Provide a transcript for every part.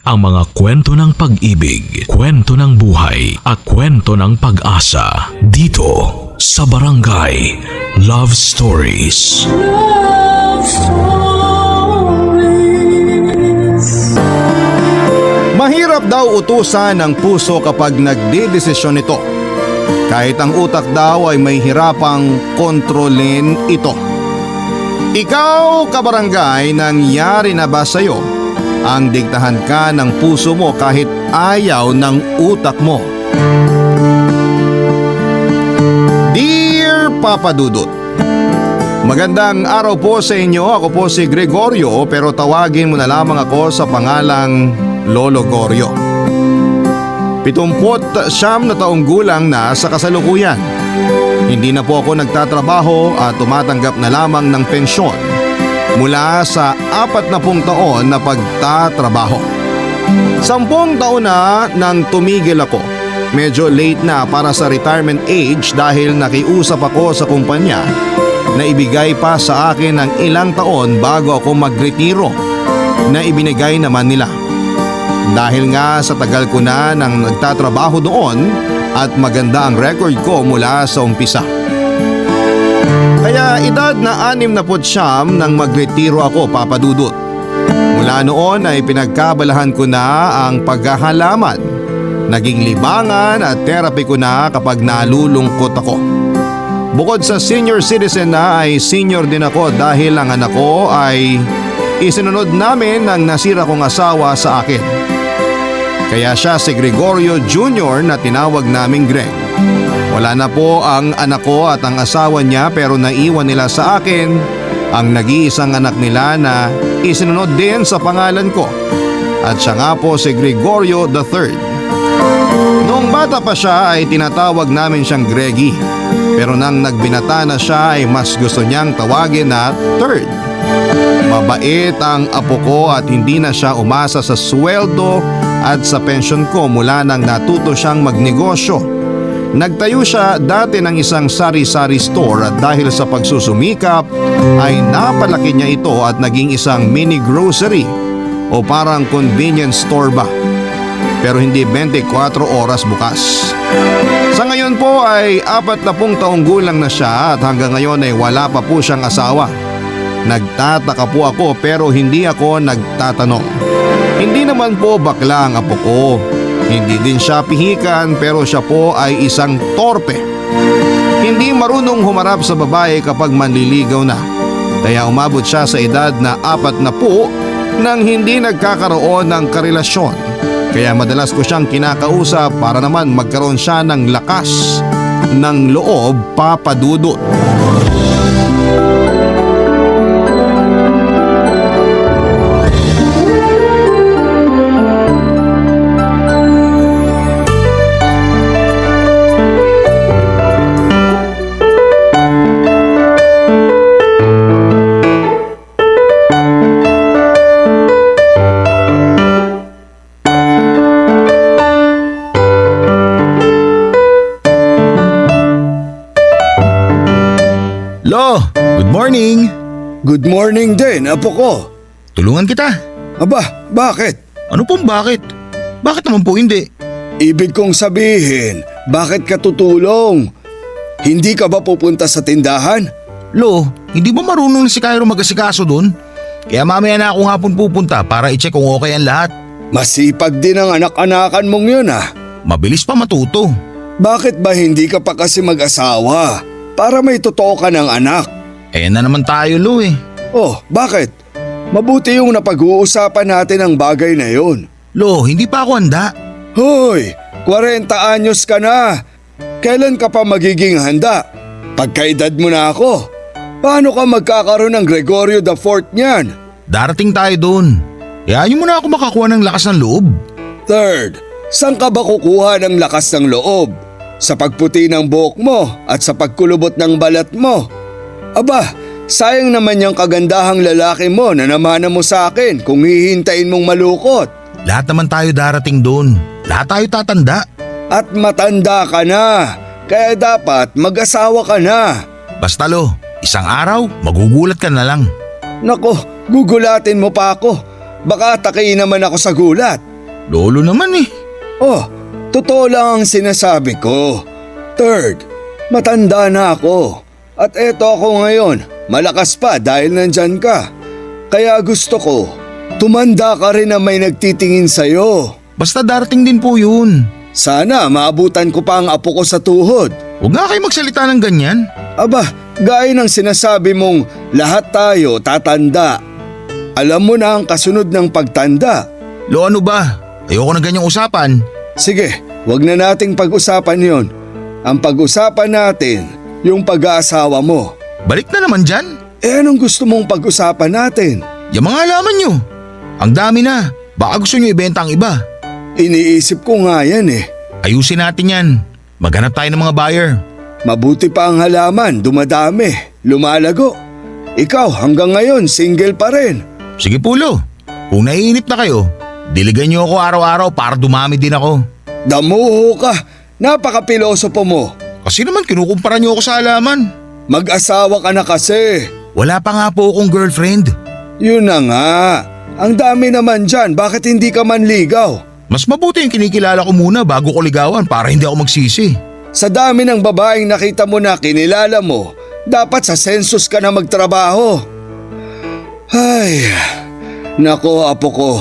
ang mga kwento ng pag-ibig, kwento ng buhay at kwento ng pag-asa dito sa Barangay Love Stories. Love Stories. Mahirap daw utusan ng puso kapag nagdedesisyon ito. Kahit ang utak daw ay may hirapang kontrolin ito. Ikaw, kabarangay, nangyari na ba sa'yo ang diktahan ka ng puso mo kahit ayaw ng utak mo? Dear Papa Dudut, magandang araw po sa inyo. Ako po si Gregorio pero tawagin mo na lamang ako sa pangalang Lolo Gorio. 79 na taong gulang na sa kasalukuyan. Hindi na po ako nagtatrabaho at tumatanggap na lamang ng pensyon mula sa 40 taon na pagtatrabaho. 10 taon na nang tumigil ako. Medyo late na para sa retirement age dahil nakiusap ako sa kumpanya na ibigay pa sa akin ng ilang taon bago ako magretiro na ibinigay naman nila. Dahil nga sa tagal ko na nang nagtatrabaho doon at maganda ang record ko mula sa umpisa. Kaya edad na 69 nang magretiro ako, Papa Dudut. Mula noon ay pinagkabalahan ko na ang paghahalaman. Naging libangan at therapy ko na kapag nalulungkot ako. Bukod sa senior citizen na ay senior din ako dahil ang anak ko ay isinunod namin ng nasira kong asawa sa akin. Kaya siya si Gregorio Jr. na tinawag naming Greg. Wala na po ang anak ko at ang asawa niya pero naiwan nila sa akin ang nag-iisang anak nila na isinunod din sa pangalan ko. At siya nga po si Gregorio III. Noong bata pa siya ay tinatawag namin siyang Greggy. Pero nang nagbinata na siya ay mas gusto niyang tawagin na Third. Mabait ang apo ko at hindi na siya umasa sa sweldo at sa pensyon ko mula nang natuto siyang magnegosyo. Nagtayo siya dati ng isang sari-sari store at dahil sa pagsusumikap ay napalaki niya ito at naging isang mini grocery o parang convenience store ba. Pero hindi 24 oras bukas. Sa ngayon po ay 40 taong gulang na siya at hanggang ngayon ay wala pa po siyang asawa. Nagtataka po ako pero hindi ako nagtatanong. Hindi naman po bakla ang apo ko. Hindi din siya pihikan pero siya po ay isang torpe. Hindi marunong humarap sa babae kapag manliligaw na. Kaya umabot siya sa edad na 40 nang hindi nagkakaroon ng karelasyon. Kaya madalas ko siyang kinakausap para naman magkaroon siya ng lakas ng loob, Papa Dudut. Lo, good morning. Good morning din, apo ko. Tulungan kita. Aba, bakit? Ano pong bakit? Bakit naman po hindi? Ibig kong sabihin, bakit ka tutulong? Hindi ka ba pupunta sa tindahan? Lo, hindi ba marunong si Cairo mag-asikaso doon? Kaya mamaya na akong hapon pupunta para i-check kung okay ang lahat. Masipag din ang anak-anakan mong yun ah. Mabilis pa matuto. Bakit ba hindi ka pa kasi mag-asawa? Para may totoo ka ng anak. Na naman tayo, Lo eh. Oh, bakit? Mabuti yung napag-uusapan natin ang bagay na yun. Lo, hindi pa ako handa. Hoy, 40 anyos ka na. Kailan ka pa magiging handa? Pagkaedad mo na ako. Paano ka magkakaroon ng Gregorio IV niyan? Darating tayo doon. Hayaan mo na ako makakuha ng lakas ng loob. Third, saan ka ba kukuha ng lakas ng loob? Sa pagputi ng buhok mo at sa pagkulubot ng balat mo. Aba, sayang naman yung kagandahang lalaki mo na namana mo sa akin kung hihintayin mong malukot. Lahat naman tayo darating doon. Lahat tayo tatanda. At matanda ka na, kaya dapat mag-asawa ka na. Basta Lo, isang araw magugulat ka na lang. Nako, gugulatin mo pa ako. Baka atakiin naman ako sa gulat. Lolo naman eh. Oh, totoo lang ang sinasabi ko. Third, matanda na ako. At eto ako ngayon, malakas pa dahil nandyan ka. Kaya gusto ko, tumanda ka rin na may nagtitingin sa'yo. Basta darating din po yun. Sana maabutan ko pa ang apo ko sa tuhod. Huwag nga kayo magsalita ng ganyan. Aba, gaya ng sinasabi mong lahat tayo tatanda. Alam mo na ang kasunod ng pagtanda. Lo, ano ba? Ayoko na ganyang usapan. Sige, wag na nating pag-usapan yon. Ang pag-usapan natin, yung pag-aasawa mo. Balik na naman dyan. Eh anong gusto mong pag-usapan natin? Yung mga halaman nyo. Ang dami na. Baka gusto nyo ibenta ang iba. Iniisip ko nga yan eh. Ayusin natin yan. Maghanap tayo ng mga buyer. Mabuti pa ang halaman, dumadami, lumalago. Ikaw hanggang ngayon single pa rin. Sige po, Lo. Kung naiinip na kayo, diligan nyo ako araw-araw para dumami din ako. Damuho ka, napaka-pilosopo mo. Kasi naman kinukumpara nyo ako sa halaman. Mag-asawa ka na kasi. Wala pa nga po akong girlfriend. Yun na nga, ang dami naman dyan, bakit hindi ka manligaw? Mas mabuti yung kinikilala ko muna bago ko ligawan para hindi ako magsisi. Sa dami ng babaeng nakita mo na kinilala mo, dapat sa census ka na magtrabaho. Ay, nako apo ko,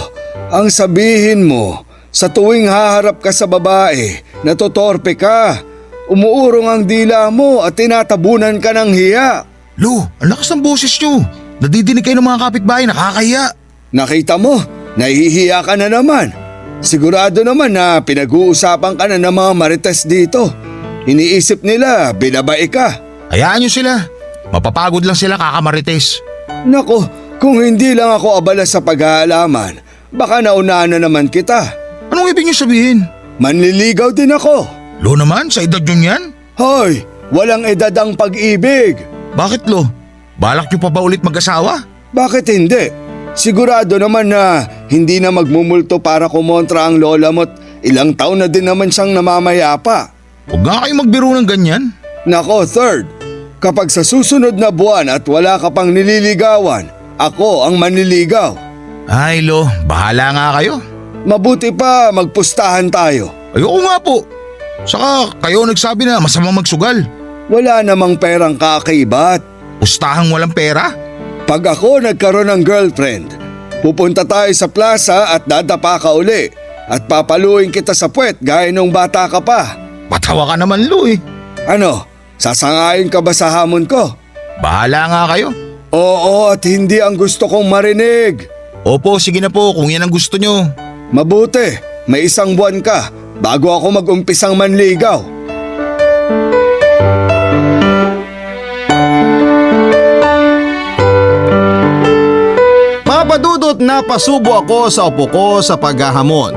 ang sabihin mo, sa tuwing haharap ka sa babae, natotorpe ka, umuurong ang dila mo at tinatabunan ka ng hiya. Lo, ang lakas ng boses nyo. Nadidinig kayo ng mga kapitbahay, nakakahiya. Nakita mo, nahihiya ka na naman. Sigurado naman na pinag-uusapan ka na ng mga marites dito. Iniisip nila, binabae ka. Hayaan nyo sila. Mapapagod lang sila kakamarites. Nako, kung hindi lang ako abala sa pag-aalaman, baka naunahan na naman kita. Anong ibig nyo sabihin? Manliligaw din ako. Lo naman, sa edad nyo yan? Hoy, walang edad ang pag-ibig. Bakit Lo? Balak nyo pa ba ulit mag-asawa? Bakit hindi? Sigurado naman na hindi na magmumulto para kumontra ang lola mo't ilang taon na din naman siyang namamayapa. Huwag nga kayo magbiro ng ganyan. Nako, third, kapag sa susunod na buwan at wala ka pang nililigawan, ako ang manliligaw. Ay Lo, bahala nga kayo. Mabuti pa magpustahan tayo. Ayoko nga po. Saka kayo nagsabi na masamang magsugal. Wala namang perang kaakibat. Pustahang walang pera? Pag ako nagkaroon ng girlfriend, pupunta tayo sa plaza at dadapa ka uli at papaluin kita sa puwet gaya nung bata ka pa. Patawa ka naman Lo eh. Ano, sasangayin ka ba sa hamon ko? Bahala nga kayo. Oo at hindi ang gusto kong marinig. Opo, sige na po kung yan ang gusto nyo. Mabuti, may isang buwan ka bago ako mag-umpisang manligaw. Papadudot na pasubo ako sa upo ko sa paghahamon.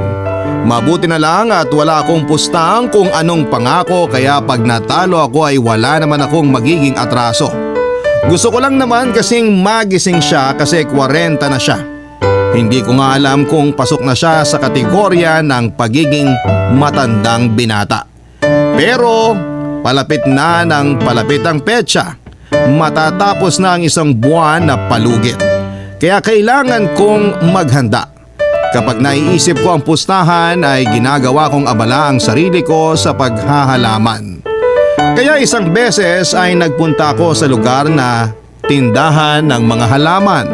Mabuti na lang at wala akong pustang kung anong pangako kaya pag natalo ako ay wala naman akong magiging atraso. Gusto ko lang naman kasing magising siya kasi 40 na siya. Hindi ko nga alam kung pasok na siya sa kategorya ng pagiging matandang binata. Pero palapit na ng palapit ang petsa. Matatapos na ang isang buwan na palugit. Kaya kailangan kong maghanda. Kapag naiisip ko ang pustahan ay ginagawa kong abala ang sarili ko sa paghahalaman. Kaya isang beses ay nagpunta ako sa lugar na tindahan ng mga halaman.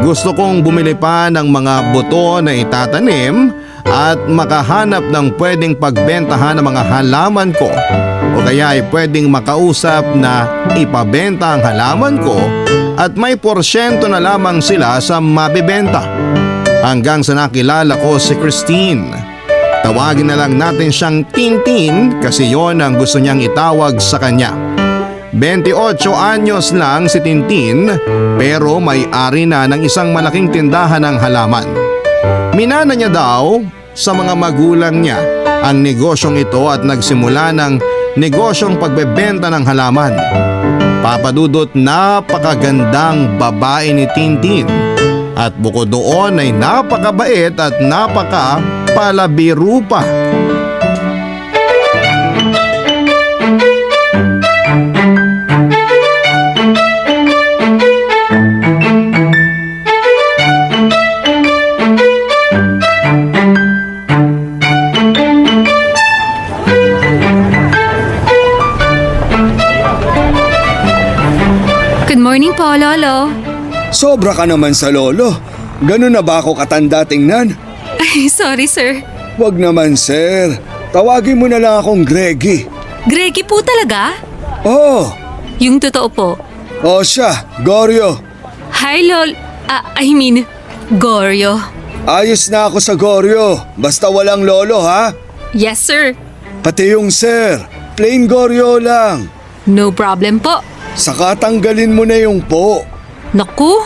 Gusto kong bumili pa ng mga buto na itatanim at makahanap ng pwedeng pagbentahan ng mga halaman ko o kaya ay pwedeng makausap na ipabenta ang halaman ko at may porsyento na lamang sila sa mabibenta. Hanggang sa nakilala ko si Christine. Tawagin na lang natin siyang Tintin kasi yon ang gusto niyang itawag sa kanya. 28 anyos lang si Tintin pero may-ari na ng isang malaking tindahan ng halaman. Minana niya daw sa mga magulang niya ang negosyong ito at nagsimula ng negosyong pagbebenta ng halaman. Papadudot, napakagandang babae ni Tintin at bukod doon ay napakabait at napakapalabiro pa. Sobra ka naman sa lolo. Ganun na ba ako katanda tingnan? Ay, sorry sir. Wag naman, sir. Tawagin mo na lang akong Greggy. Greggy po talaga? Oh, Yung totoo po. o siya, Goryo. Hi, Goryo. Ayos na ako sa Goryo. Basta walang lolo, ha? Yes, sir. Pati yung sir. Plain Goryo lang. No problem po. Saka tanggalin mo na yung po. Naku,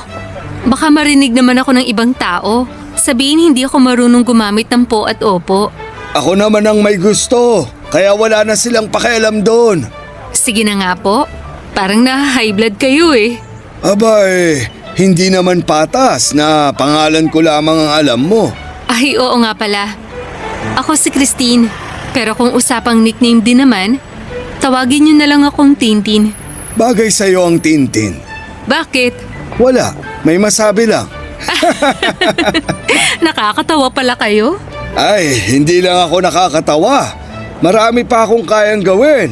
baka marinig naman ako ng ibang tao. Sabihin hindi ako marunong gumamit ng po at opo. Ako naman ang may gusto. Kaya wala na silang pakialam doon. Sige na nga po. Parang na-high blood kayo eh. Abay, hindi naman patas na pangalan ko lamang ang alam mo. Ay, oo nga pala. Ako si Christine. Pero kung usapang nickname din naman, tawagin niyo na lang akong Tintin. Bagay sa'yo ang Tintin. Bakit? Wala, may masabi lang. Nakakatawa pala kayo? Ay, hindi lang ako nakakatawa. Marami pa akong kayang gawin.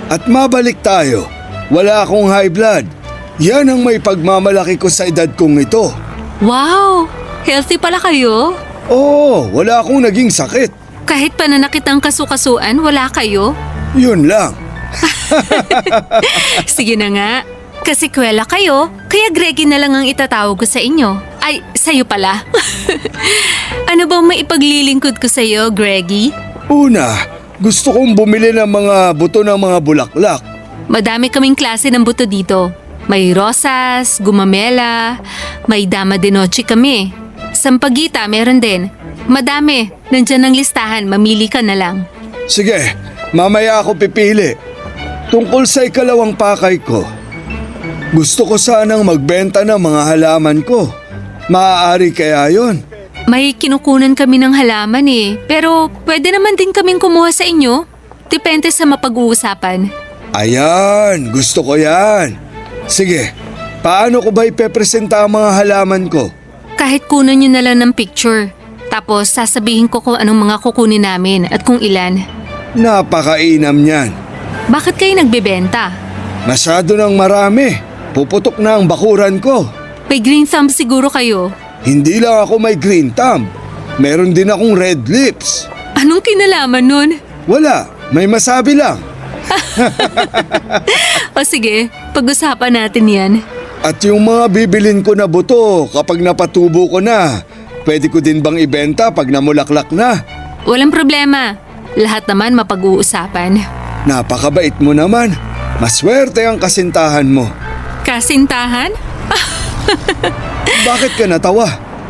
At mabalik tayo. Wala akong high blood. Yan ang may pagmamalaki ko sa edad kong ito. Wow! Healthy pala kayo? Oo, wala akong naging sakit. Kahit pananakit ang kasukasuan, wala kayo? Yun lang. Sige na nga. Kasi kwela kayo, kaya Greggy na lang ang itatawag ko sa inyo. Ay, sa'yo pala. Ano bang maipaglilingkod ko sa'yo, Greggy? Una, gusto kong bumili ng mga buto ng mga bulaklak. Madami kaming klase ng buto dito. May rosas, gumamela, may dama de noche kami. Sampagita meron din. Madami, nandyan ang listahan, mamili ka na lang. Sige, mamaya ako pipili. Tungkol sa ikalawang pakay ko, gusto ko sanang magbenta ng mga halaman ko. Maaari kaya yon? May kinukunan kami ng halaman eh, pero pwede naman din kaming kumuha sa inyo. Depende sa mapag-uusapan. Ayan, gusto ko yan. Sige, paano ko ba ipepresenta ang mga halaman ko? Kahit kunan nyo na lang ng picture. Tapos sasabihin ko kung anong mga kukunin namin at kung ilan. Napakainam niyan. Bakit kayo nagbebenta? Masyado ng marami. Puputok na ang bakuran ko. May green thumb siguro kayo. Hindi lang ako may green thumb. Meron din akong red lips. Anong kinalaman nun? Wala, may masabi lang. O sige, pag-usapan natin yan. At yung mga bibilin ko na buto kapag napatubo ko na, pwede ko din bang ibenta pag namulaklak na? Walang problema. Lahat naman mapag-uusapan. Napakabait mo naman. Maswerte ang kasintahan mo. Kasintahan? Bakit ka natawa?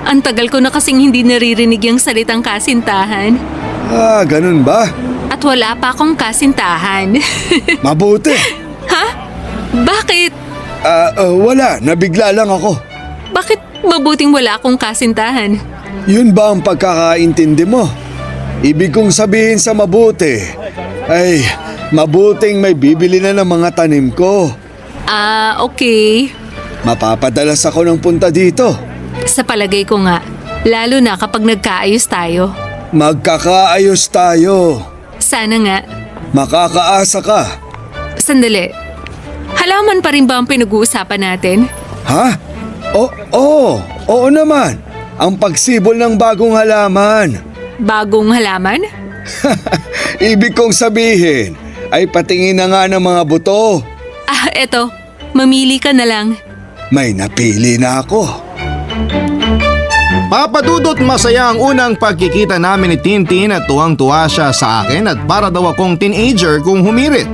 Ang tagal ko na kasing hindi naririnig yung salitang kasintahan. Ah, ganun ba? At wala pa akong kasintahan. Mabuti. Ha? Bakit? Wala. Nabigla lang ako. Bakit mabuting wala akong kasintahan? Yun ba ang pagkakaintindi mo? Ibig kong sabihin sa mabuti ay mabuting may bibili na ng mga tanim ko. Ah, okay. Mapapadalas ako ng punta dito. Sa palagay ko nga, lalo na kapag nagkaayos tayo. Magkakaayos tayo. Sana nga. Makakaasa ka. Sandali. Halaman pa rin ba ang pinag-uusapan natin? Ha? Oo naman. Ang pagsibol ng bagong halaman. Bagong halaman? Ibig kong sabihin ay patingin na nga ng mga buto. Ah, eto. Mamili ka na lang. May napili na ako. Papadudot masaya ang unang pagkikita namin ni Tintin at tuwang-tuwa siya sa akin at para daw akong teenager kung humirit.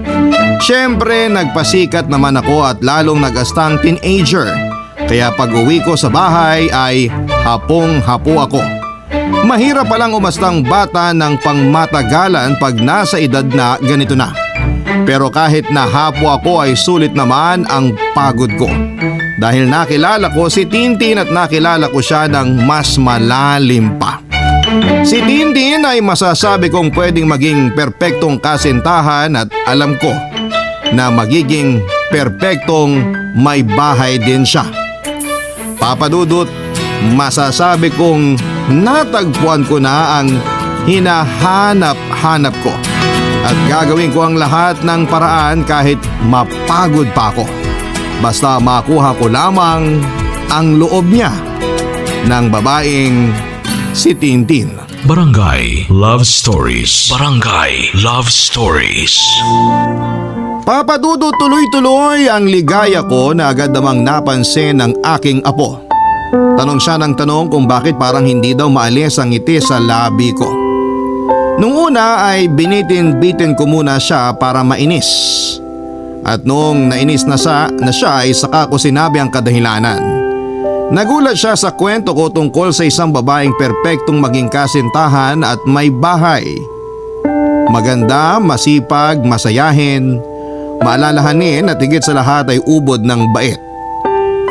Siyempre nagpasikat naman ako at lalong nagastang teenager. Kaya pag uwi ko sa bahay ay hapong-hapo ako. Mahirap palang umastang bata ng pangmatagalan pag nasa edad na ganito na. Pero kahit na hapo ako ay sulit naman ang pagod ko. Dahil nakilala ko si Tintin at nakilala ko siya ng mas malalim pa. Si Tintin ay masasabi kong pwedeng maging perpektong kasintahan at alam ko na magiging perpektong may bahay din siya. Papadudot, masasabi kong natagpuan ko na ang hinahanap-hanap ko. At gagawin ko ang lahat ng paraan kahit mapagod pa ako. Basta makuha ko lamang ang loob niya ng babaeng si Tintin. Barangay Love Stories. Barangay Love Stories. Papadudo, tuloy-tuloy ang ligaya ko na agad namang napansin ng aking apo. Tanong siya ng tanong kung bakit parang hindi daw maalis ang ngiti sa labi ko. Nung una ay binitin-bitin ko muna siya para mainis. At noong nainis na siya ay saka ko sinabi ang kadahilanan. Nagulat siya sa kwento ko tungkol sa isang babaeng perpektong maging kasintahan at may bahay. Maganda, masipag, masayahin, maalalahanin at higit sa lahat ay ubod ng bait.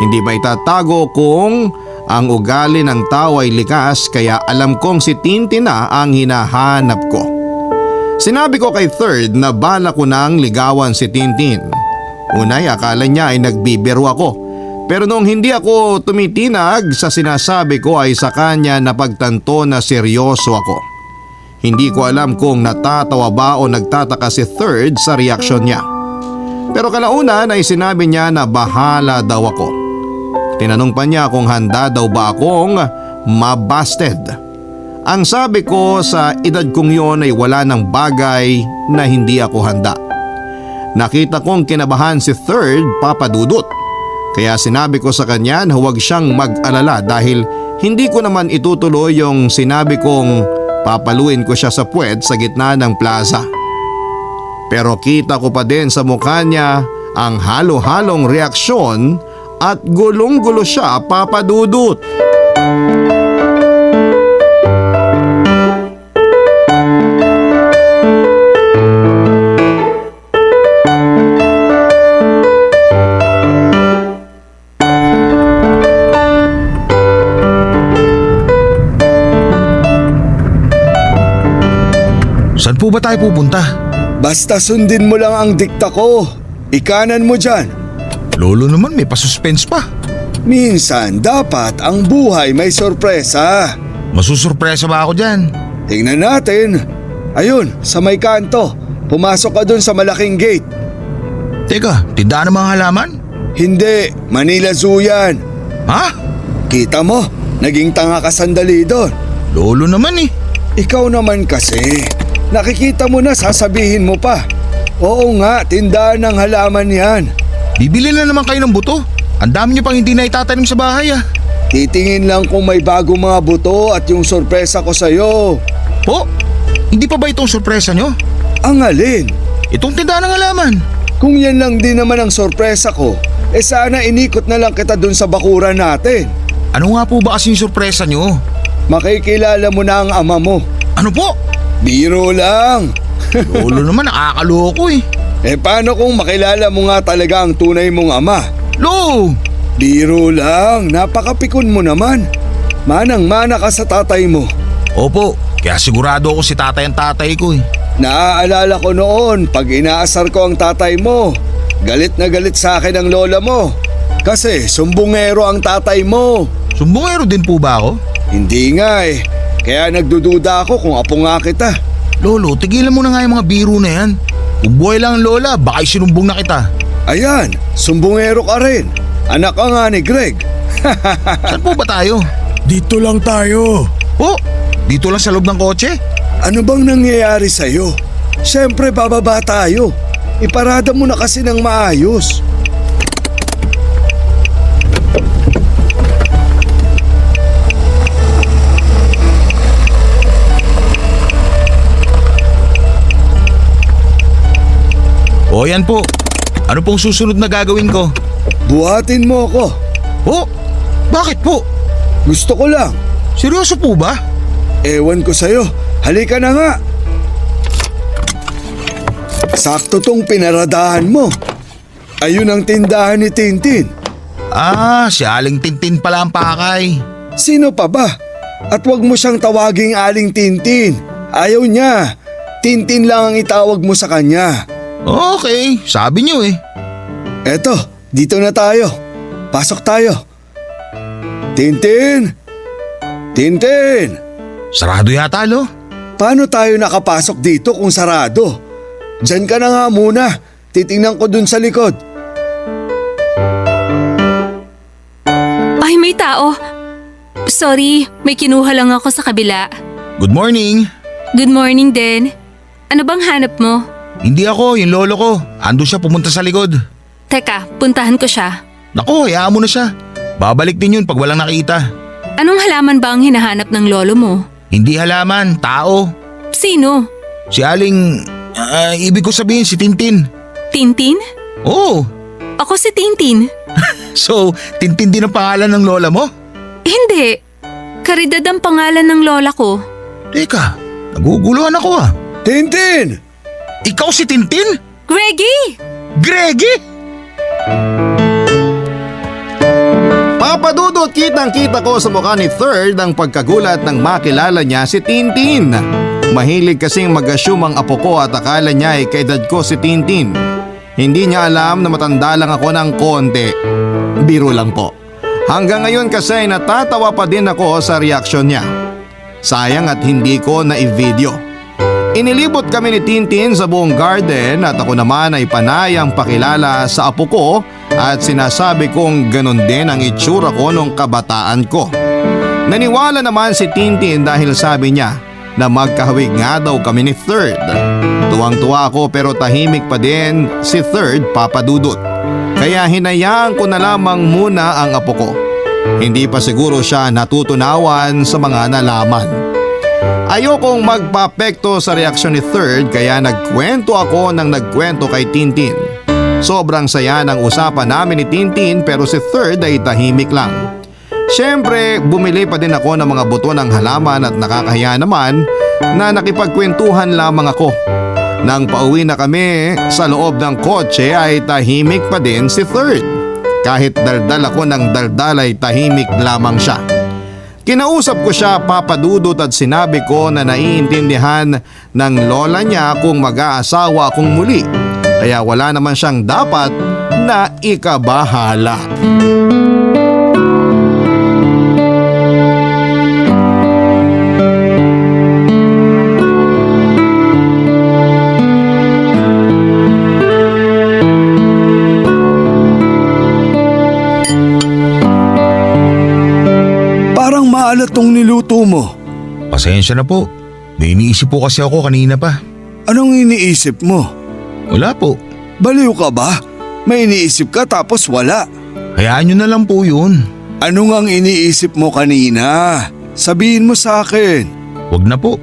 Hindi ba itatago kung ang ugali ng tao ay likas kaya alam kong si Tintin na ang hinahanap ko. Sinabi ko kay Third na bala ko nang ligawan si Tintin. Unay akala niya ay nagbibiro ako. Pero nung hindi ako tumitinag sa sinasabi ko ay sa kanya napagtanto na seryoso ako. Hindi ko alam kung natatawa ba o nagtataka si Third sa reaksyon niya. Pero kalaunan ay sinabi niya na bahala daw ako. Tinanong pa niya kung handa daw ba akong mabasted. Ang sabi ko sa edad kong yon ay wala ng bagay na hindi ako handa. Nakita kong kinabahan si Third, Papa Dudut. Kaya sinabi ko sa kanya na huwag siyang mag-alala dahil hindi ko naman itutuloy yung sinabi kong papaluin ko siya sa puwet sa gitna ng plaza. Pero kita ko pa din sa mukha niya ang halo-halong reaksyon at gulong-gulo siya, Papa Dudut. Saan po ba tayo pupunta? Basta sundin mo lang ang dikta ko. Ikanan mo dyan. Lolo naman, may pasuspense pa. Minsan dapat ang buhay may sorpresa. Masusurpresa ba ako dyan? Tingnan natin. Ayun, sa may kanto. Pumasok ka dun sa malaking gate. Teka, tindahan ng mga halaman? Hindi, Manila Zoo yan. Ha? Kita mo, naging tanga ka sandali doon. Lolo naman eh. Ikaw naman kasi. Nakikita mo na, sasabihin mo pa. Oo nga, tindahan ng halaman yan. Bibili na naman kayo ng buto. Ang dami niyo pang hindi na itatanim sa bahay ah. Titingin lang kung may bago mga buto at yung sorpresa ko sa'yo. Po? Hindi pa ba itong sorpresa nyo? Ang alin? Itong tindahan ng halaman. Kung yan lang din naman ang sorpresa ko, sana inikot na lang kita dun sa bakuran natin. Ano nga po ba kasing sorpresa nyo? Makikilala mo na ang ama mo. Ano po? Biro lang. Lolo naman, nakakaloko eh. Paano kung makilala mo nga talaga ang tunay mong ama? Lo! Biro lang, napakapikon mo naman. Manang-mana ka sa tatay mo. Opo, kaya sigurado ako si tatay ang tatay ko eh. Naaalala ko noon pag inaasar ko ang tatay mo. Galit na galit sa akin ang lola mo. Kasi sumbungero ang tatay mo. Sumbongero din po ba ako? Hindi nga eh. Kaya nagdududa ako kung apo nga kita. Lolo, tigilan mo na nga yung mga biro na yan. Kung buhay lang ang lola, baka sinumbong na kita. Ayan, sumbungero ka rin. Anak ka nga ni Greg. Saan po ba tayo? Dito lang tayo. Po, dito lang sa loob ng kotse? Ano bang nangyayari sa'yo? Siyempre bababa tayo. Iparada mo na kasi ng maayos. O yan po. Ano pong susunod na gagawin ko? Buhatin mo ako. Po? Bakit po? Gusto ko lang. Seryoso po ba? Ewan ko sa'yo. Halika na nga. Sakto tong pinaradahan mo. Ayun ang tindahan ni Tintin. Ah, si Aling Tintin pala ang pakay. Sino pa ba? At wag mo siyang tawaging Aling Tintin. Ayaw niya. Tintin lang ang itawag mo sa kanya. Okay, sabi niyo eh. Eto, dito na tayo. Pasok tayo. Tintin! Tintin! Sarado yata lo. Paano tayo nakapasok dito kung sarado? Diyan ka na nga muna. Titingnan ko dun sa likod. Ay sorry. May kinuha lang ako sa kabila. Good morning. Good morning din. Ano bang hanap mo? Hindi ako, yung lolo ko. Ando siya pumunta sa likod. Teka, puntahan ko siya. Naku, hayaan mo na siya. Babalik din yun pag walang nakita. Anong halaman ba ang hinahanap ng lolo mo? Hindi halaman, tao. Sino? Si Aling, ibig ko sabihin si Tintin. Tintin? Oo, Ako si Tintin. so Tintin din ang pangalan ng lola mo? Hindi. Caridad ang pangalan ng lola ko. Teka, naguguluhan ako ah. Tintin! Ikaw si Tintin? Greggy! Greggy? Papadudot, kitang-kita ko sa mukha ni Third ang pagkagulat nang makilala niya si Tintin. Mahilig kasing mag-assume ang apo ko at akala niya ay kaedad ko si Tintin. Hindi niya alam na matanda lang ako ng konti. Biro lang po. Hanggang ngayon kasi natatawa pa din ako sa reaksyon niya. Sayang at hindi ko na-i-video. Inilibot kami ni Tintin sa buong garden at ako naman ay panayang pakilala sa apo ko at sinasabi kong ganun din ang itsura ko nung kabataan ko. Naniwala naman si Tintin dahil sabi niya na magkahawig nga daw kami ni Third. Tuwang-tuwa ako pero tahimik pa din si Third, Papa Dudut. Kaya hinayaan ko na lamang muna ang apo ko. Hindi pa siguro siya natutunawan sa mga nalaman. Ayokong magpapekto sa reaksyon ni Third kaya nagkwento ako ng nagkwento kay Tintin. Sobrang saya ng usapan namin ni Tintin pero si Third ay tahimik lang. Siyempre, bumili pa din ako ng mga buto ng halaman at nakakahiya naman na nakipagkwentuhan lamang ako. Nang pauwi na kami sa loob ng kotse ay tahimik pa din si Third. Kahit daldal ako ng daldal ay tahimik lamang siya. Kinausap ko siya, Papa Dudut, at sinabi ko na naiintindihan ng lola niya kung mag-aasawa akong muli. Kaya wala naman siyang dapat na ikabahala. Parang maalat tong niluto mo. Pasensya na po. May iniisip po kasi ako kanina pa. Anong iniisip mo? Wala po. Baliw ka ba? May iniisip ka tapos wala. Hayaan nyo na lang po yun. Ano ngang iniisip mo kanina? Sabihin mo sa akin. Wag na po.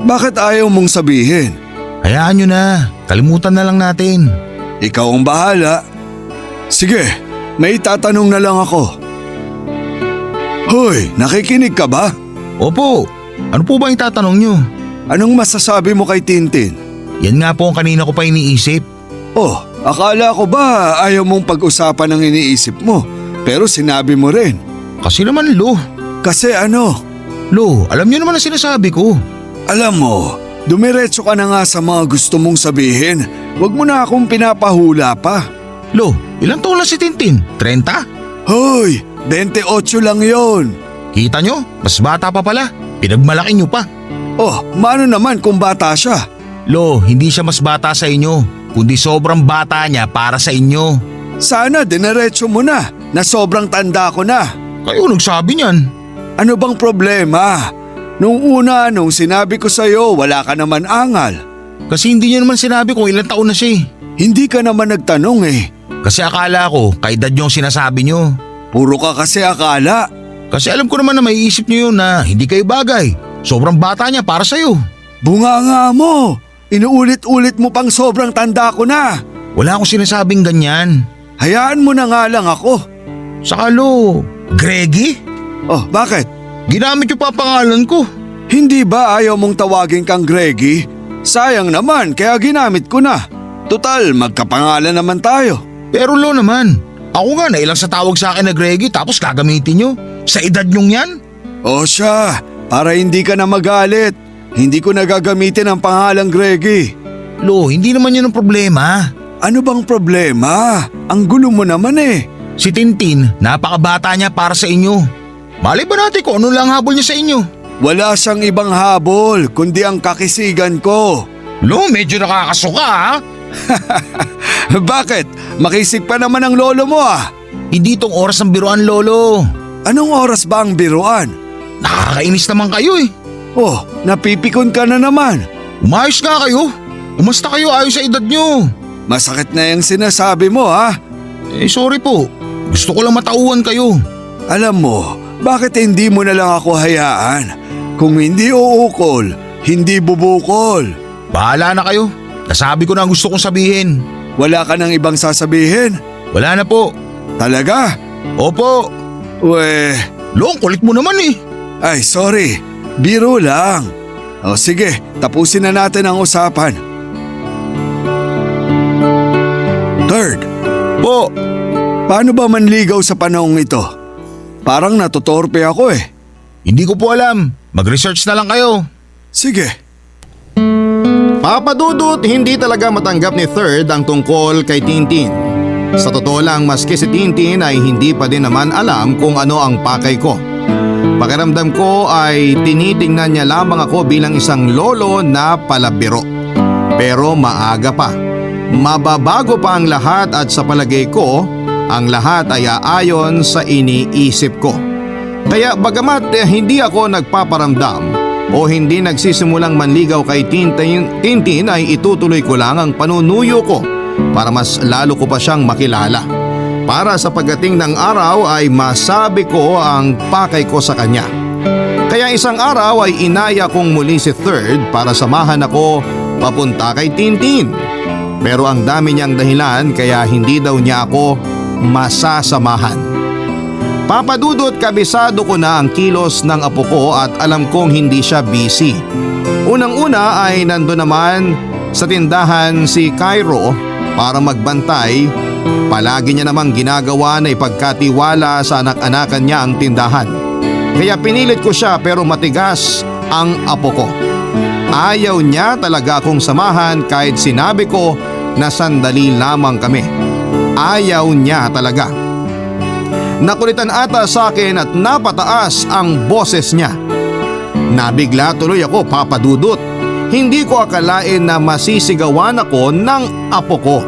Bakit ayaw mong sabihin? Hayaan nyo na. Kalimutan na lang natin. Ikaw ang bahala. Sige, may tatanong na lang ako. Hoy, nakikinig ka ba? Opo. Ano po ba yung tatanong nyo? Anong masasabi mo kay Tintin? Yan nga po ang kanina ko pa iniisip. Oh, akala ko ba ayaw mong pag-usapan ang iniisip mo? Pero sinabi mo rin. Kasi naman Lo. Kasi ano? Lo, alam nyo naman ang sinasabi ko. Alam mo, dumiretso ka na nga sa mga gusto mong sabihin. Huwag mo na akong pinapahula pa. Lo, ilang taon lang si Tintin? 30? Hoy, 28 lang yon. Kita nyo? Mas bata pa pala. Pinagmalaki nyo pa. Oh, mano naman kung bata siya? Lo, hindi siya mas bata sa inyo, kundi sobrang bata niya para sa inyo. Sana dineretso mo na sobrang tanda ko na. Kayo nagsabi niyan. Ano bang problema? Nung sinabi ko sa'yo wala ka naman angal. Kasi hindi niyo naman sinabi kung ilang taon na siya. Hindi ka naman nagtanong eh. Kasi akala ko, kaedad niyo ang sinasabi niyo. Puro ka kasi akala. Kasi alam ko naman na may isip niyo yun na hindi kayo bagay. Sobrang bata niya para sa'yo. Bunganga mo. Inuulit-ulit mo pang sobrang tanda ko na. Wala akong sinasabing ganyan. Hayaan mo na nga lang ako. Saka Lo, Greggy? Oh, bakit? Ginamit yung papangalan ko. Hindi ba ayaw mong tawagin kang Greggy? Sayang naman kaya ginamit ko na. Tutal, magkapangalan naman tayo. Pero Lo naman, ako nga nailang sa tawag sa akin na Greggy tapos gagamitin nyo. Sa edad nyong yan? O siya, para hindi ka na magalit. Hindi ko nagagamitin ang pangalang Greggy. Lo, hindi naman yun ang problema. Ano bang problema? Ang gulo mo naman eh. Si Tintin, napakabata niya para sa inyo. Malay ba natin kung ano lang habol niya sa inyo? Wala siyang ibang habol kundi ang kakisigan ko. Lo, medyo nakakasuka ha? Bakit? Makisig pa naman ang lolo mo ah. Hindi itong oras ng biruan, Lolo. Anong oras ba ang biruan? Nakakainis naman kayo eh. Oh, napipikon ka na naman. Umayos nga kayo. Umasta kayo ayon sa edad nyo. Masakit na yung sinasabi mo ha. Sorry po. Gusto ko lang matauhan kayo. Alam mo, bakit hindi mo na lang ako hayaan? Kung hindi uukol, hindi bubukol. Bahala na kayo. Nasabi ko na ang gusto kong sabihin. Wala ka nang ibang sasabihin? Wala na po. Talaga? Opo. Weh, Long, kulit mo naman eh. ay sorry. Biro lang. O sige, tapusin na natin ang usapan. Third, Po, paano ba manligaw sa panahong ito? Parang natutorpe ako eh. hindi ko po alam. Mag-research na lang kayo. Sige. Papa Dudut, hindi talaga matanggap ni Third ang tungkol kay Tintin. Sa totoo lang, maski si Tintin ay hindi pa din naman alam kung ano ang pakay ko. Pakiramdam ko ay tinitingnan niya lamang ako bilang isang lolo na palabiro. Pero maaga pa. Mababago pa ang lahat at sa palagay ko, ang lahat ay aayon sa iniisip ko. Kaya bagamat hindi ako nagpaparamdam o hindi nagsisimulang manligaw kay Tintin ay itutuloy ko lang ang panunuyo ko para mas lalo ko pa siyang makilala. Para sa pagdating ng araw ay masabi ko ang pakay ko sa kanya. Kaya isang araw ay inaya kong muli si Third para samahan ako papunta kay Tintin. Pero ang dami niyang dahilan kaya hindi daw niya ako masasamahan. Papa Dudut, kabisado ko na ang kilos ng apo ko at alam kong hindi siya busy. Unang-una ay nandun naman sa tindahan si Cairo para magbantay. Palagi niya namang ginagawa na ipagkatiwala sa anak-anakan niya ang tindahan. Kaya pinilit ko siya pero matigas ang apo ko. Ayaw niya talaga akong samahan kahit sinabi ko na sandali lamang kami. Ayaw niya talaga. Nakulitan ata sa akin at napataas ang boses niya. Nabigla tuloy ako, Papa Dudut. Hindi ko akalain na masisigawan ako ng apo ko.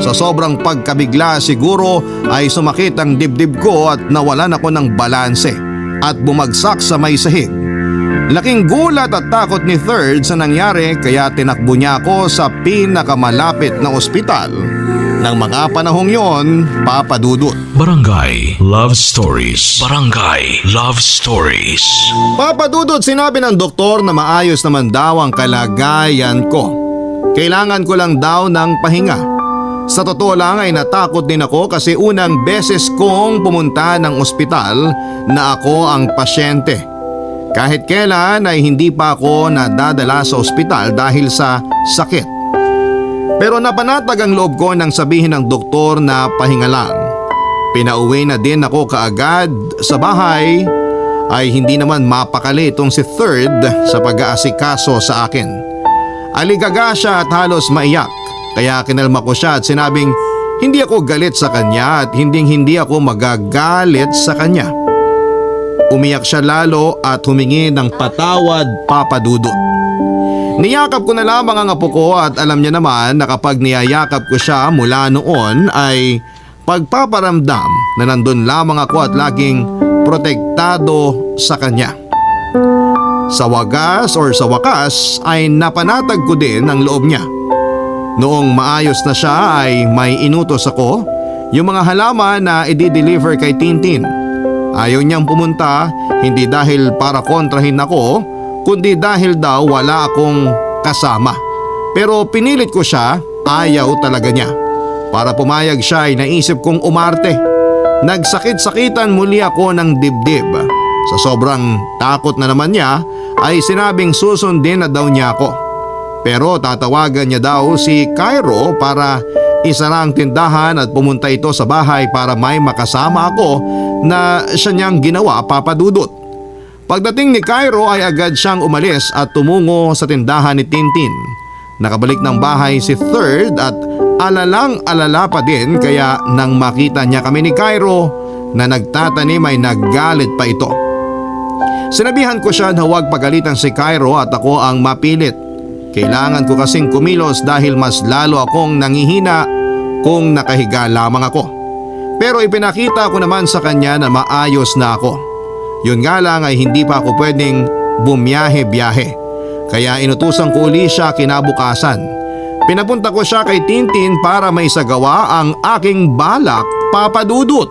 Sa sobrang pagkabigla siguro ay sumakit ang dibdib ko at nawalan ako ng balanse at bumagsak sa may sahig. Laking gulat at takot ni Third sa nangyari kaya tinakbo niya ako sa pinakamalapit na ospital. Nang mga panahong yon, Papa Dudut. Barangay Love Stories. Barangay Love Stories. Papa Dudut, sinabi ng doktor na maayos naman daw ang kalagayan ko. Kailangan ko lang daw ng pahinga. Sa totoo lang ay natakot din ako kasi unang beses kong pumunta ng ospital na ako ang pasyente. Kahit kailan ay hindi pa ako nadadala sa ospital dahil sa sakit. Pero napanatag ang loob ko nang sabihin ng doktor na pahinga lang. Pinauwi na din ako kaagad sa bahay ay hindi naman mapakali itong si Third sa pag-aasikaso sa akin. Aligaga siya at halos maiyak kaya kinalma ko siya at sinabing hindi ako galit sa kanya at hindi ako magagalit sa kanya. Umiyak siya lalo at humingi ng patawad, Papa Dudut. Niyakap ko na lamang ang apo ko at alam niya naman na kapag niyayakap ko siya mula noon ay pagpaparamdam na nandun lamang ako at laging protektado sa kanya. Sa wakas ay napanatag ko din ang loob niya. Noong maayos na siya ay may inutos ako yung mga halaman na i-deliver kay Tintin. Ayaw niyang pumunta hindi dahil para kontrahin ako kundi dahil daw wala akong kasama. Pero pinilit ko siya, ayaw talaga niya. Para pumayag siya ay naisip kong umarte. Nagsakit-sakitan muli ako ng dibdib. Sa sobrang takot na naman niya ay sinabing susundin na daw niya ako. Pero tatawagan niya daw si Cairo para isara ang tindahan at pumunta ito sa bahay para may makasama ako na siya niyang ginawa, Papa Dudut. Pagdating ni Cairo ay agad siyang umalis at tumungo sa tindahan ni Tintin. Nakabalik ng bahay si Third at alalang-alala pa din kaya nang makita niya kami ni Cairo na nagtatanim ay naggalit pa ito. Sinabihan ko siya na huwag pagalitan si Cairo at ako ang mapilit. Kailangan ko kasing kumilos dahil mas lalo akong nangihina kung nakahiga lamang ako. Pero ipinakita ko naman sa kanya na maayos na ako. Yun nga lang ay hindi pa ako pwedeng bumiyahe-biyahe. Kaya inutusan ko uli siya kinabukasan. Pinapunta ko siya kay Tintin para maisagawa ang aking balak, Papa Dudut.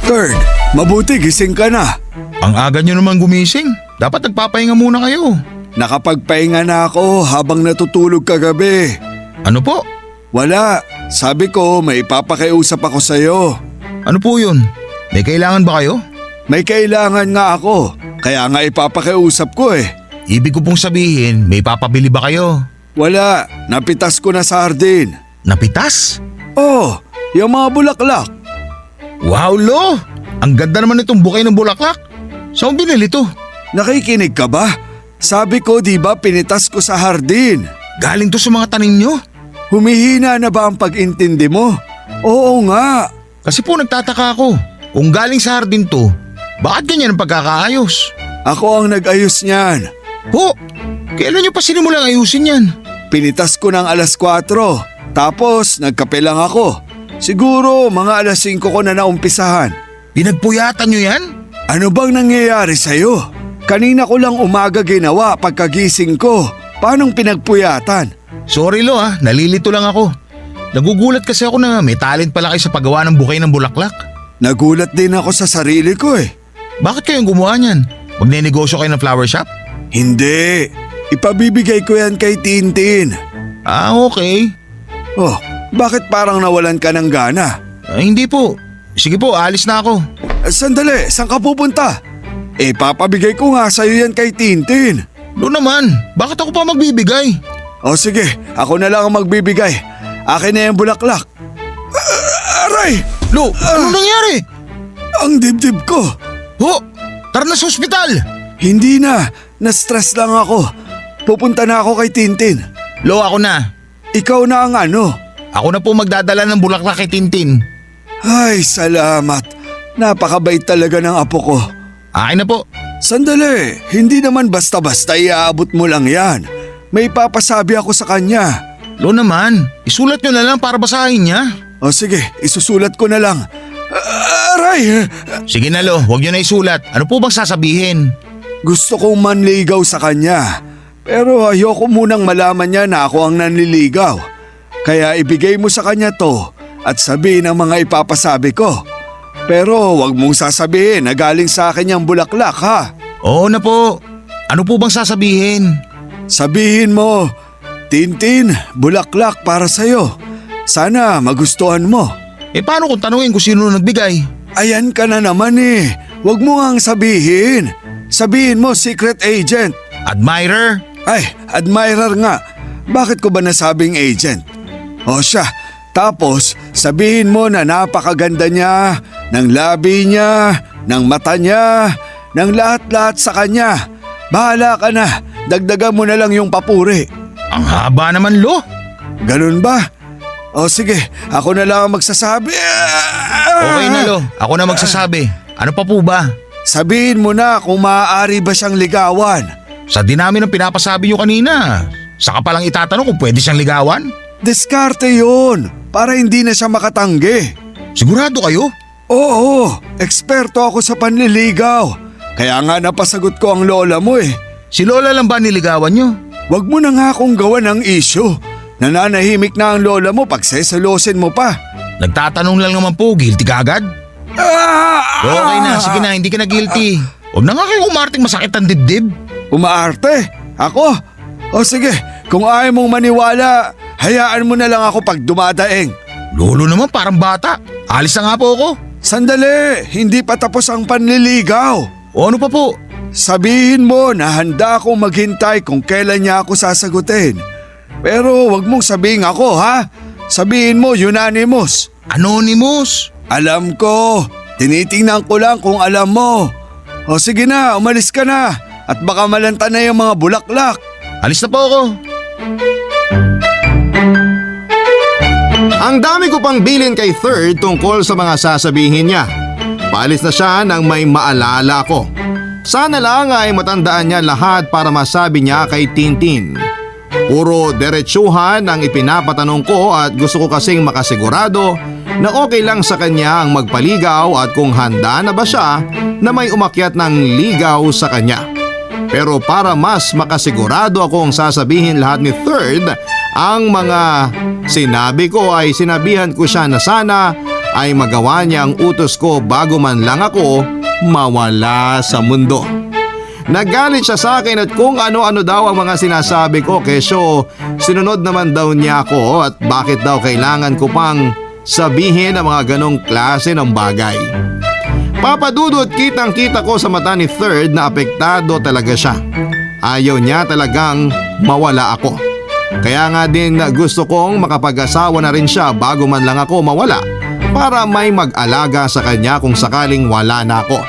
Third, mabuti gising ka na. Ang aga nyo naman gumising. Dapat nagpapahinga muna kayo. Nakapagpahinga na ako habang natutulog kagabi. Ano po? Wala, sabi ko may ipapakiusap ako sa'yo. Ano po yun? May kailangan ba kayo? May kailangan nga ako, kaya nga ipapakiusap ko eh. Ibig ko pong sabihin, may papabili ba kayo? Wala, napitas ko na sa hardin. Napitas? Oh, yung mga bulaklak. Wow, Lo! Ang ganda naman itong bukay ng bulaklak. Saan mo binili to? Nakikinig ka ba? Sabi ko di ba pinitas ko sa hardin. Galing to sa mga tanim nyo? Humihina na ba ang pag-intindi mo? Oo nga. Kasi po nagtataka ako. Kung galing sa hardin to, bakit ganyan ang pagkakaayos? Ako ang nag-ayos niyan. Ho! Kailan nyo pa sinimulang ayusin yan? Pinitas ko ng alas 4. Tapos nagkape lang ako. Siguro mga alas 5 ko na naumpisahan. Pinagpuyatan nyo yan? Ano bang nangyayari sa'yo? Kanina ko lang umaga ginawa pagkagising ko. Paanong pinagpuyatan? Sorry Lo nalilito lang ako. Nagugulat kasi ako na may talent pala kayo sa paggawa ng bukay ng bulaklak. Nagulat din ako sa sarili ko eh. Bakit kayong gumawa niyan? Magnenegosyo kayo ng flower shop? Hindi. Ipabibigay ko yan kay Tintin. Ah, okay. Oh, bakit parang nawalan ka ng gana? Hindi po. Sige po, alis na ako. Sandali, saan ka pupunta? Papabigay ko nga sa'yo yan kay Tintin. Lo naman, bakit ako pa magbibigay? O sige, ako na lang ang magbibigay. Akin na yung bulaklak. Aray! Lo, ano nangyari? Ang dibdib ko. Ho, tara na sa ospital. Hindi na, na-stress lang ako. Pupunta na ako kay Tintin. Lo, ako na. Ikaw na ang ano? Ako na po magdadala ng bulaklak kay Tintin. Ay, salamat. Napakabait talaga ng apo ko. Akin na po. Sandali, hindi naman basta-basta iaabot mo lang yan. May papasabi ako sa kanya. Lo naman, isulat nyo na lang para basahin niya. O sige, isusulat ko na lang. Aray! Sige na Lo, huwag nyo na isulat. Ano po bang sasabihin? Gusto kong manligaw sa kanya. Pero ayoko munang malaman niya na ako ang nanliligaw. Kaya ibigay mo sa kanya to at sabihin ang mga ipapasabi ko. Pero wag mong sasabihin na galing sa akin yung bulaklak ha. Oo na po. Ano po bang sasabihin? Sabihin mo, Tintin, bulaklak para sa'yo. Sana magustuhan mo. Paano kung tanungin kung sino nagbigay? Ayan ka na naman eh. Wag mo ngang sabihin. Sabihin mo secret agent. Admirer? Ay, admirer nga. Bakit ko ba nasabing agent? O siya, tapos sabihin mo na napakaganda niya, ng labi niya, ng mata niya, ng lahat-lahat sa kanya. Bahala ka na, dagdagan mo na lang yung papuri. Ang haba naman Lo. Ganun ba? O sige, ako na lang ang magsasabi. Okay na Lo, ako na magsasabi. Ano pa po ba? Sabihin mo na kung maaari ba siyang ligawan. Sa dinami ng pinapasabi nyo kanina, saka palang itatanong kung pwede siyang ligawan? Diskarte yun, para hindi na siya makatanggi. Sigurado kayo? Oo, eksperto ako sa panliligaw. Kaya nga napasagot ko ang lola mo eh. Si Lola lang ba niligawan nyo? Wag mo na nga akong gawan ng issue. Nananahimik na ang lola mo pag seselosin mo pa. Nagtatanong lang naman po, guilty ka agad? Okay na, sige na, hindi ka na guilty. Huwag na nga kayo umarting masakit ang dibdib. Umaarte? Ako? O sige, kung ayaw mong maniwala, hayaan mo na lang ako pag dumadaing. Lolo naman parang bata. Alis na nga po ako. Sandali, hindi pa tapos ang panliligaw. O ano pa po? Sabihin mo na handa akong maghintay kung kailan niya ako sasagutin. Pero wag mong sabihin ako ha. Sabihin mo unanimous. Anonymous? Alam ko, tinitingnan ko lang kung alam mo. O sige na, umalis ka na. At baka malanta na yung mga bulaklak. Alis na po ako. Ang dami ko pang bilin kay Third tungkol sa mga sasabihin niya. Paalis na siya nang may maalala ko. Sana lang ay matandaan niya lahat para masabi niya kay Tintin. Puro diretsuhan ang ipinapatanong ko at gusto ko kasing makasigurado na okay lang sa kanya ang magpaligaw at kung handa na ba siya na may umakyat ng ligaw sa kanya. Pero para mas makasigurado akong sasabihin lahat ni Third ang mga sinabi ko ay sinabihan ko siya na sana ay magawa niya ang utos ko bago man lang ako mawala sa mundo. Nagalit siya sa akin at kung ano-ano daw ang mga sinasabi ko kesyo sinunod naman daw niya ako at bakit daw kailangan ko pang sabihin ang mga ganong klase ng bagay. Papadudot kitang-kita ko sa mata ni Third na apektado talaga siya. Ayaw niya talagang mawala ako. Kaya nga din gusto kong makapag-asawa na rin siya bago man lang ako mawala para may mag-alaga sa kanya kung sakaling wala na ako.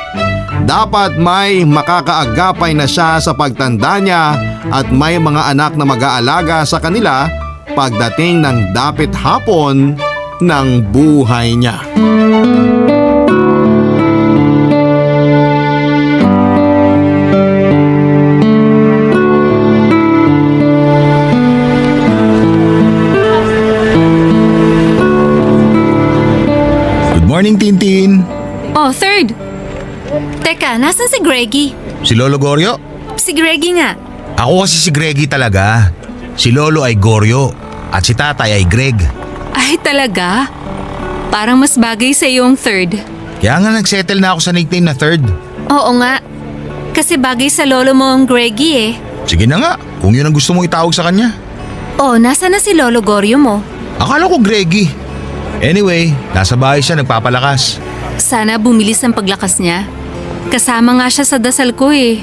Dapat may makakaagapay na siya sa pagtanda niya at may mga anak na mag-aalaga sa kanila pagdating ng dapit hapon ng buhay niya. Good morning, Tintin. Oh, Third! Teka, nasan si Greggy? Si Lolo Goryo? Si Greggy nga. Ako kasi si Greggy talaga. Si Lolo ay Goryo at si Tatay ay Greg. Ay, talaga? Parang mas bagay sa yung Third. Kaya nga nagsettle na ako sa nickname na Third. Oo nga. Kasi bagay sa lolo mo ang Greggy eh. Sige na nga, kung yun ang gusto mong itawag sa kanya. Oh, nasa na si Lolo Goryo mo? Akala ko Greggy. Anyway, nasa bahay siya nagpapalakas. Sana bumilis ang paglakas niya. Kasama nga siya sa dasal ko eh.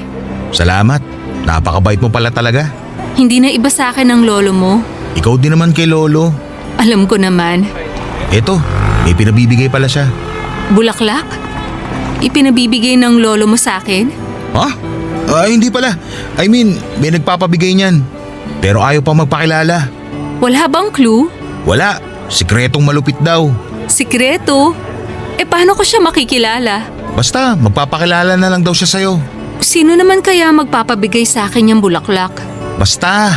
Salamat, napakabait mo pala talaga. Hindi na iba sa akin ang lolo mo. Ikaw din naman kay Lolo. Alam ko naman. Eto, may pinabibigay pala siya. Bulaklak? Ipinabibigay ng lolo mo sa akin? Ha? Hindi pala. I mean, may nagpapabigay niyan. Pero ayaw pa magpakilala. Wala bang clue? Wala, sikretong malupit daw. Sikreto? Eh paano ko siya makikilala? Basta, magpapakilala na lang daw siya sa'yo. Sino naman kaya magpapabigay sa akin yung bulaklak? Basta,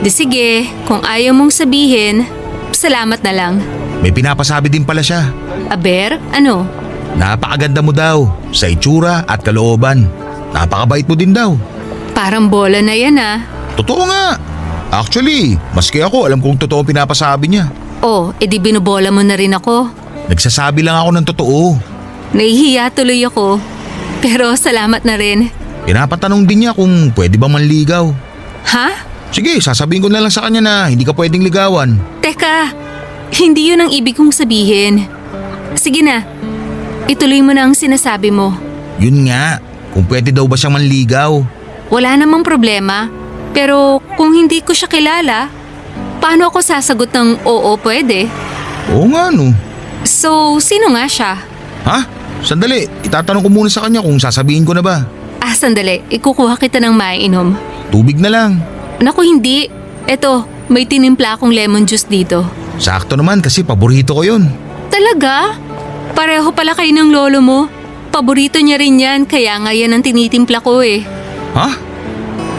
Di sige, kung ayaw mong sabihin, salamat na lang. may pinapasabi din pala siya. Aber, ano? Napakaganda mo daw, sa itsura at kalooban. Napakabait mo din daw. Parang bola na yan ah. Totoo nga. Actually, maski ako alam kong totoo ang pinapasabi niya. Oh, edi binubola mo na rin ako. Nagsasabi lang ako ng totoo. Nahihiya tuloy ako. Pero salamat na rin. Pinapatanong din niya kung pwede bang manligaw. Ha? Sige, sasabihin ko na lang sa kanya na hindi ka pwedeng ligawan. Teka, hindi yun ang ibig kong sabihin. Sige na, ituloy mo na ang sinasabi mo. Yun nga, kung pwede daw ba siyang manligaw. Wala namang problema. Pero kung hindi ko siya kilala, paano ako sasagot ng oo pwede? Oo nga no. So, sino nga siya? Ha? Sandali, itatanong ko muna sa kanya kung sasabihin ko na ba. Sandali, ikukuha kita ng maiinom. Tubig na lang. Naku, hindi. Eto, may tinimpla akong lemon juice dito. Sakto naman kasi paborito ko yun. Talaga? Pareho pala kayo ng lolo mo. Paborito niya rin yan, kaya nga yan ang tinitimpla ko eh. Ha?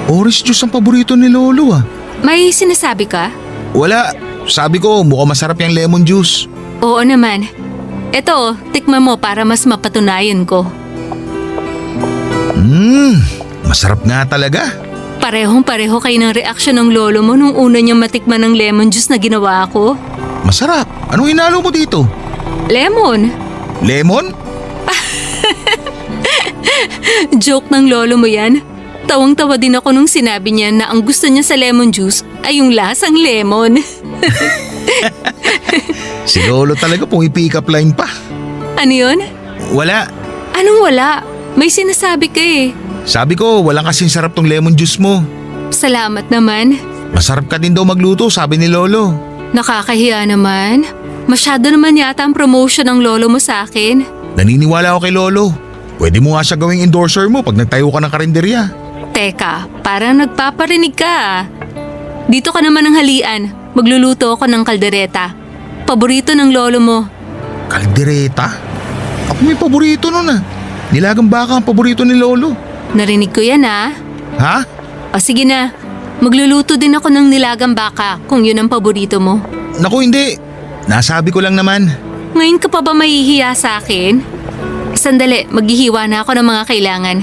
Orange juice ang paborito ni Lolo ah. May sinasabi ka? Wala, sabi ko mukhang masarap yung lemon juice. Oo naman. Eto, tikman mo para mas mapatunayan ko. Masarap nga talaga. Parehong-pareho kayo ng reaksyon ng lolo mo nung una niyang matikman ng lemon juice na ginawa ko. Masarap. Anong hinalo mo dito? Lemon? Lemon? Joke ng lolo mo yan. Tawang-tawa din ako nung sinabi niya na ang gusto niya sa lemon juice ay yung lasang lemon. Si Lolo talaga pumipick up line pa. Ano yun? Wala. Anong wala? May sinasabi ka eh. Sabi ko walang kasing sarap tong lemon juice mo. Salamat naman. Masarap ka din daw magluto, sabi ni Lolo. Nakakahiya naman. Masyado naman yata ang promotion ng lolo mo sa akin. Naniniwala ako kay Lolo. Pwede mo nga siya gawing endorser mo pag nagtayo ka ng karinderya. Teka, parang nagpaparinig ka ah. Dito ka naman ng halian. Magluluto ako ng kaldereta. Paborito ng lolo mo. Kaldereta? Ako may paborito nun ah. Nilagang baka ang paborito ni Lolo. Narinig ko yan ah. Ha? O sige na, magluluto din ako ng nilagang baka kung yun ang paborito mo. Naku hindi. Nasabi ko lang naman. Ngayon ka pa ba mahihiya sa akin? Sandali, maghihiwa na ako ng mga kailangan.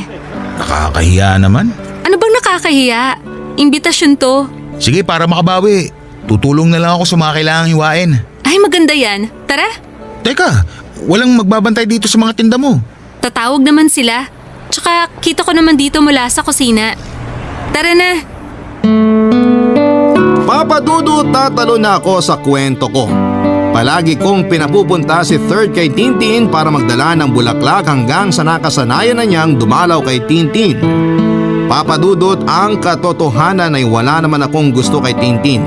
Nakakahiya naman. Ano bang nakakahiya? Imbitasyon to. Sige, para makabawi. Tutulong na lang ako sa mga kailangang hiwain. Ay, maganda yan. Tara, Teka, walang magbabantay dito sa mga tinda mo. tatawag naman sila. Tsaka kita ko naman dito mula sa kusina. Tara na. Papa Dudut, tatalo na ako sa kwento ko. Palagi kong pinapupunta si Third kay Tintin para magdala ng bulaklak hanggang sa nakasanayan na niyang dumalaw kay Tintin. Papa Dudut, ang katotohanan ay wala naman akong gusto kay Tintin.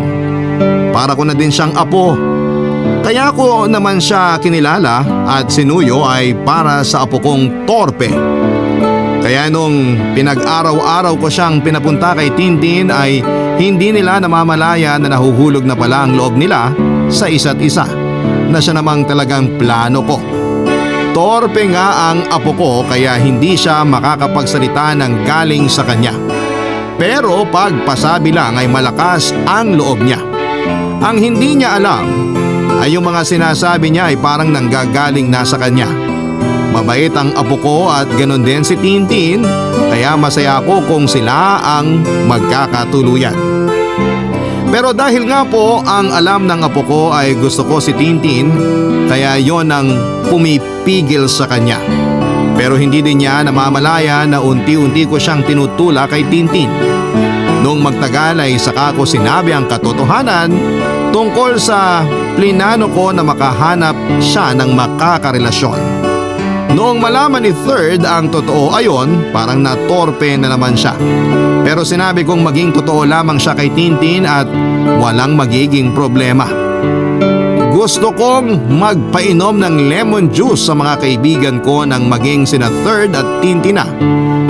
Para ko na din siyang apo. Kaya ko naman siya kinilala at sinuyo ay para sa apo kong Torpe. Kaya nung pinag-araw-araw ko siyang pinapunta kay Tintin ay hindi nila namamalaya na nahuhulog na pala ang loob nila sa isa't isa, na siya namang talagang plano ko. Torpe nga ang apo ko kaya hindi siya makakapagsalita ng galing sa kanya. Pero pagpasabi lang ay malakas ang loob niya. Ang hindi niya alam ay yung mga sinasabi niya ay parang nanggagaling na sa kanya. Mabait ang apo ko at ganon din si Tintin, kaya masaya ako kung sila ang magkakatuluyan. Pero dahil nga po ang alam ng apo ko ay gusto ko si Tintin, kaya yon ang pumipigil sa kanya. Pero hindi din niya namamalaya na unti-unti ko siyang tinutula kay Tintin. Nung magtagal ay saka ko sinabi ang katotohanan tungkol sa plinano ko na makahanap siya ng makakarelasyon. Noong malaman ni Third ang totoo ayon, parang natorpe na naman siya. Pero sinabi kong maging totoo lamang siya kay Tintin at walang magiging problema. Gusto kong magpainom ng lemon juice sa mga kaibigan ko nang maging sina Third at Tintin na.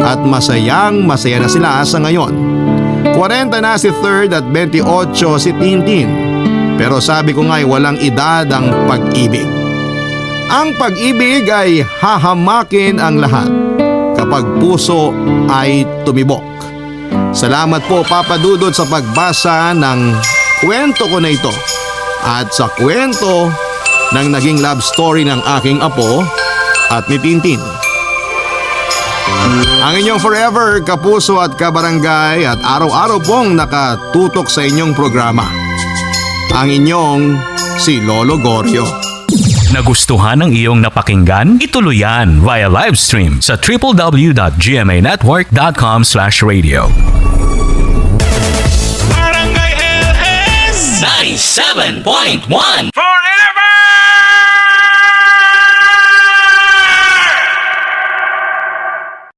At masayang masaya na sila sa ngayon. 40 na si Third at 28 si Tintin. Pero sabi ko nga'y walang edad ang pag-ibig. Ang pag-ibig ay hahamakin ang lahat kapag puso ay tumibok. Salamat po Papa Dudut sa pagbasa ng kwento ko na ito at sa kwento ng naging love story ng aking apo at ni Tintin. Ang inyong forever kapuso at kabarangay at araw-araw pong nakatutok sa inyong programa. Ang inyong si Lolo Goryo. Nagustuhan ng iyong napakinggan? Ituloy yan via live stream sa www.gmanetwork.com/radio. Barangay LS 97.1 Forever